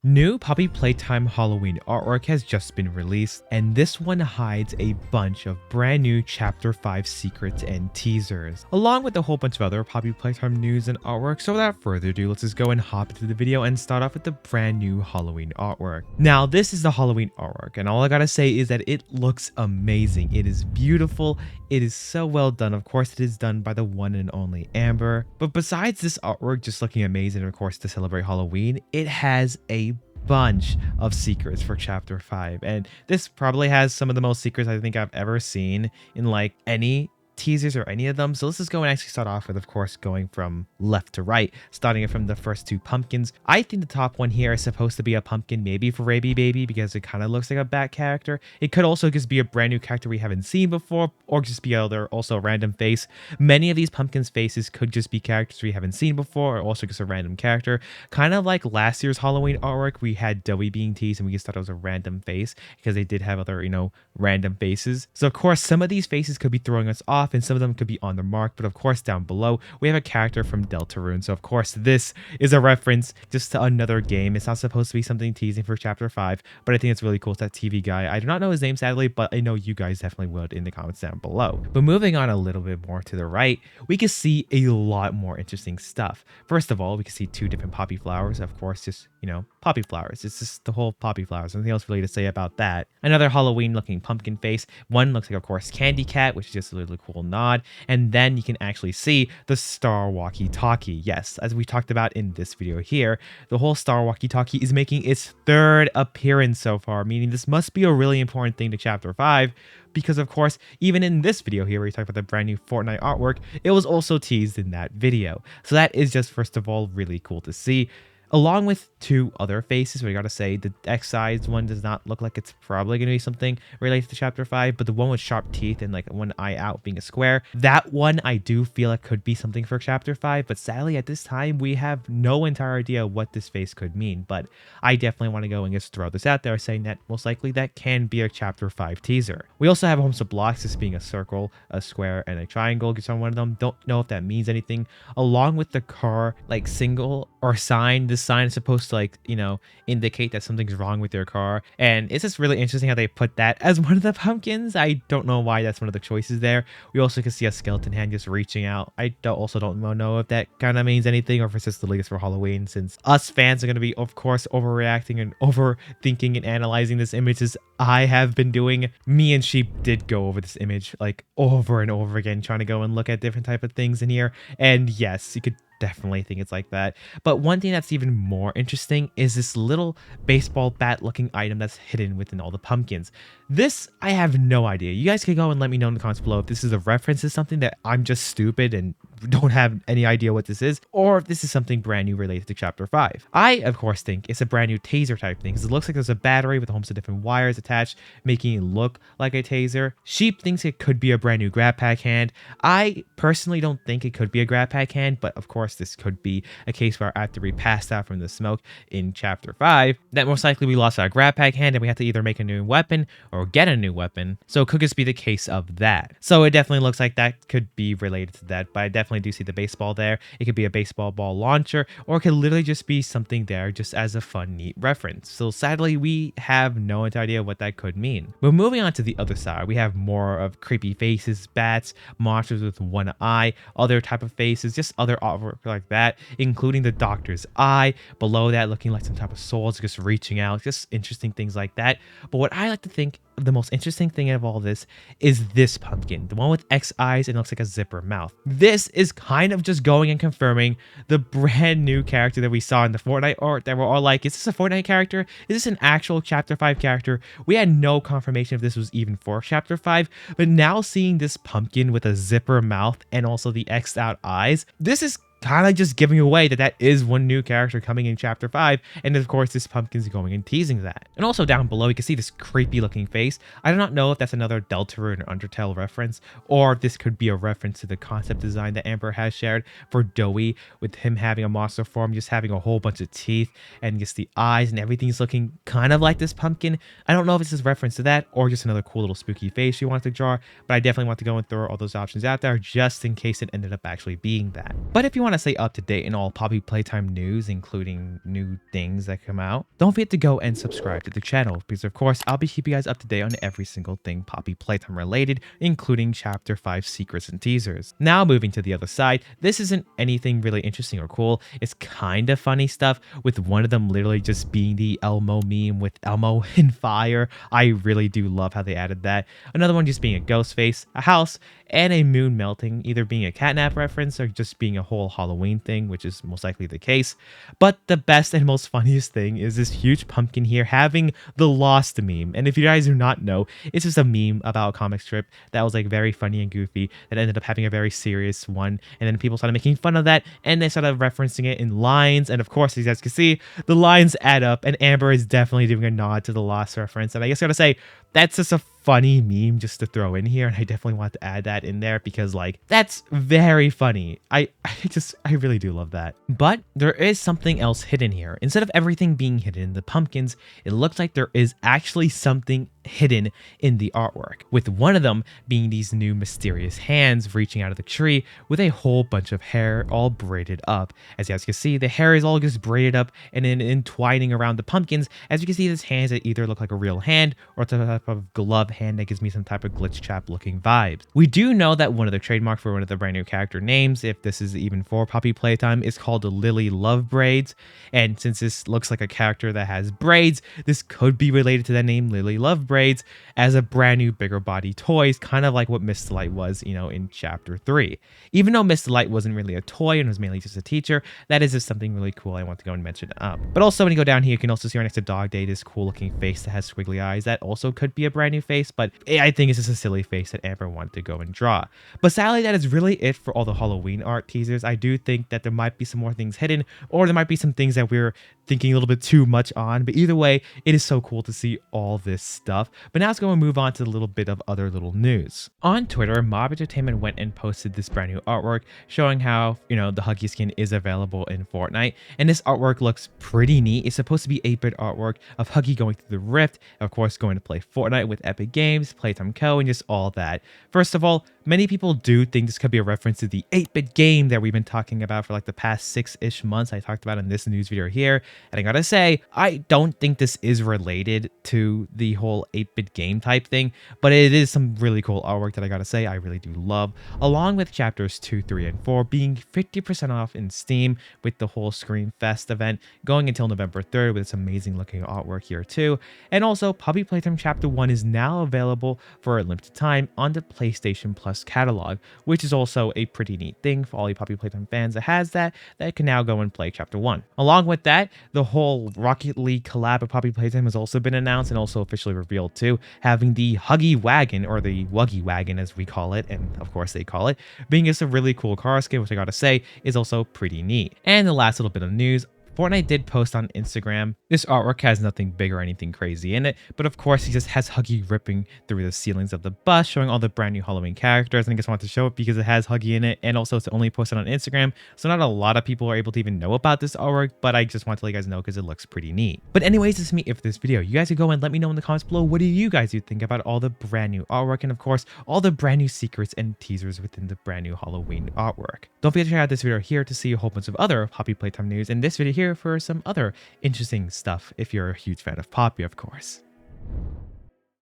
New Poppy Playtime Halloween artwork has just been released, and this one hides a bunch of brand new Chapter 5 secrets and teasers, along with a whole bunch of other Poppy Playtime news and artwork. So without further ado, let's just go and hop into the video and start off with the brand new Halloween artwork. Now, this is the Halloween artwork, and all I gotta say is that it looks amazing. It is beautiful. It is so well done. Of course, it is done by the one and only Amber. But besides this artwork just looking amazing, and of course, to celebrate Halloween, it has a bunch of secrets for chapter 5, and this probably has some of the most secrets I think I've ever seen in like any teasers or any of them. So let's just go and actually start off with, of course, going from left to right, starting it from the first two pumpkins. I think the top one here is supposed to be a pumpkin, maybe for Raby Baby, because it kind of looks like a bat character. It could also just be a brand new character we haven't seen before, or just be also a random face. Many of these pumpkins faces could just be characters we haven't seen before, or also just a random character, kind of like last year's Halloween artwork. We had Doey being teased and we just thought it was a random face because they did have other, random faces. So of course, some of these faces could be throwing us off, and some of them could be on the mark. But of course, down below we have a character from Deltarune. So of course, this is a reference just to another game. It's not supposed to be something teasing for chapter 5, but I think it's really cool. It's that TV guy. I do not know his name, sadly, but I know you guys definitely would in the comments down below. But moving on a little bit more to the right, we can see a lot more interesting stuff. First of all, we can see two different poppy flowers. Of course, just poppy flowers. It's just the whole poppy flowers. Nothing else really to say about that. Another Halloween looking pumpkin face. One looks like, of course, Candy Cat, which is just a really cool nod. And then you can actually see the star walkie-talkie. Yes, as we talked about in this video here, the whole star walkie-talkie is making its third appearance so far, meaning this must be a really important thing to chapter 5. Because of course, even in this video here where we talk about the brand new Fortnite artwork, it was also teased in that video. So that is just, first of all, really cool to see. Along with two other faces, we gotta say the X-sized one does not look like it's probably gonna be something related to chapter 5, but the one with sharp teeth and like one eye out being a square, that one I do feel like could be something for chapter 5, but sadly at this time we have no entire idea what this face could mean. But I definitely want to go and just throw this out there, saying that most likely that can be a chapter 5 teaser. We also have homes of blocks, this being a circle, a square, and a triangle just on one of them. Don't know if that means anything. Along with the car like symbol or sign, this sign is supposed to indicate that something's wrong with your car, and it's just really interesting how they put that as one of the pumpkins. I don't know why that's one of the choices there. We also can see a skeleton hand just reaching out. I also don't know if that kind of means anything, or if it's just the latest for Halloween, since us fans are going to be, of course, overreacting and overthinking and analyzing this image as I have been doing. Me and Sheep did go over this image like over and over again, trying to go and look at different type of things in here, and yes, you could definitely think it's like that. But one thing that's even more interesting is this little baseball bat looking item that's hidden within all the pumpkins. This, I have no idea. You guys can go and let me know in the comments below if this is a reference to something that I'm just stupid and don't have any idea what this is, or if this is something brand new related to chapter 5. I, of course, think it's a brand new taser type thing, because it looks like there's a battery with a host of different wires attached, making it look like a taser. Sheep thinks it could be a brand new grab pack hand. I personally don't think it could be a grab pack hand, but of course this could be a case where after we passed out from the smoke in chapter 5, that most likely we lost our grab pack hand and we have to either make a new weapon or get a new weapon. So it could just be the case of that. So it definitely looks like that could be related to that, but I definitely do see the baseball there. It could be a baseball ball launcher, or it could literally just be something there just as a fun, neat reference. So sadly, we have no idea what that could mean. But moving on to the other side, we have more of creepy faces, bats, monsters with one eye, other type of faces, just other artwork like that, including the doctor's eye. Below that, looking like some type of souls just reaching out, just interesting things like that. But what I like to think the most interesting thing of all this is this pumpkin, the one with X eyes and looks like a zipper mouth. This is kind of just going and confirming the brand new character that we saw in the Fortnite art, that we're all like, is this a Fortnite character? Is this an actual chapter 5 character? We had no confirmation if this was even for chapter 5, but now seeing this pumpkin with a zipper mouth and also the X'd out eyes, this is kind of just giving away that is one new character coming in chapter 5, and of course this pumpkin's going and teasing that. And also down below you can see this creepy looking face. I do not know if that's another Deltarune or Undertale reference, or if this could be a reference to the concept design that Amber has shared for Doey, with him having a monster form, just having a whole bunch of teeth and just the eyes and everything's looking kind of like this pumpkin. I don't know if this is reference to that or just another cool little spooky face you want to draw, but I definitely want to go and throw all those options out there just in case it ended up actually being that. But if you want to stay up to date in all Poppy Playtime news, including new things that come out, don't forget to go and subscribe to the channel, because of course I'll be keeping you guys up to date on every single thing Poppy Playtime related, including Chapter 5 secrets and teasers. Now moving to the other side, this isn't anything really interesting or cool. It's kind of funny stuff, with one of them literally just being the Elmo meme with Elmo in fire. I really do love how they added that. Another one just being a ghost face, a house, and a moon melting, either being a catnap reference or just being a whole Halloween thing, which is most likely the case. But the best and most funniest thing is this huge pumpkin here having the Lost meme. And if you guys do not know, it's just a meme about a comic strip that was like very funny and goofy that ended up having a very serious one. And then people started making fun of that and they started referencing it in lines. And of course, as you guys can see, the lines add up, and Amber is definitely doing a nod to the Lost reference. And I guess I gotta say, that's just a funny meme just to throw in here, and I definitely want to add that in there because like that's very funny. I really do love that. But there is something else hidden here. Instead of everything being hidden in the pumpkins, it looks like there is actually something hidden in the artwork, with one of them being these new mysterious hands reaching out of the tree with a whole bunch of hair all braided up. As you guys can see, the hair is all just braided up and then entwining around the pumpkins. As you can see, these hands that either look like a real hand or it's a type of glove hand that gives me some type of glitch trap looking vibes. We do know that one of the trademarks for one of the brand new character names, if this is even for Poppy Playtime, is called the Lily Love Braids. And since this looks like a character that has braids, this could be related to that name, Lily Love Braids, as a brand new bigger body toys, kind of like what Miss Delight was, you know, in Chapter 3. Even though Miss Delight wasn't really a toy and was mainly just a teacher, that is just something really cool I want to go and mention up. But also when you go down here, you can also see right next to Dog Day this cool looking face that has squiggly eyes. That also could be a brand new face, but I think it's just a silly face that Amber wanted to go and draw. But sadly, that is really it for all the Halloween art teasers. I do think that there might be some more things hidden, or there might be some things that we're thinking a little bit too much on, but either way, it is so cool to see all this stuff. But now let's go and move on to a little bit of other little news. On Twitter, Mob Entertainment went and posted this brand new artwork showing how, you know, the Huggy skin is available in Fortnite, and this artwork looks pretty neat. It's supposed to be 8-bit artwork of Huggy going through the rift, of course going to play Fortnite with Epic Games, Playtime Co, and just all that. First of all, many people do think this could be a reference to the 8-bit game that we've been talking about for like the past 6-ish months. I talked about in this news video here, and I gotta say, I don't think this is related to the whole 8-bit game type thing, but it is some really cool artwork that I gotta say I really do love, along with chapters 2, 3, and 4 being 50% off in Steam with the whole Scream Fest event going until November 3rd with this amazing looking artwork here too. And also, Poppy Playtime Chapter 1 is now available for a limited time on the PlayStation Plus catalog, which is also a pretty neat thing for all you Poppy Playtime fans that has that can now go and play Chapter 1. Along with that, the whole Rocket League collab of Poppy Playtime has also been announced and also officially revealed too, having the Huggy Wagon, or the Wuggy Wagon as we call it, and of course they call it, being just a really cool car skin, which I gotta say is also pretty neat. And the last little bit of news, Fortnite did post on Instagram. This artwork has nothing big or anything crazy in it, but of course he just has Huggy ripping through the ceilings of the bus, showing all the brand new Halloween characters. And I just wanted to show it because it has Huggy in it, and also it's only posted on Instagram, so not a lot of people are able to even know about this artwork, but I just want to let you guys know because it looks pretty neat. But anyways, this is me for this video. You guys can go and let me know in the comments below, what do you guys think about all the brand new artwork, and of course all the brand new secrets and teasers within the brand new Halloween artwork. Don't forget to check out this video here to see a whole bunch of other Poppy Playtime news, and this video here for some other interesting stuff if you're a huge fan of Poppy, of course.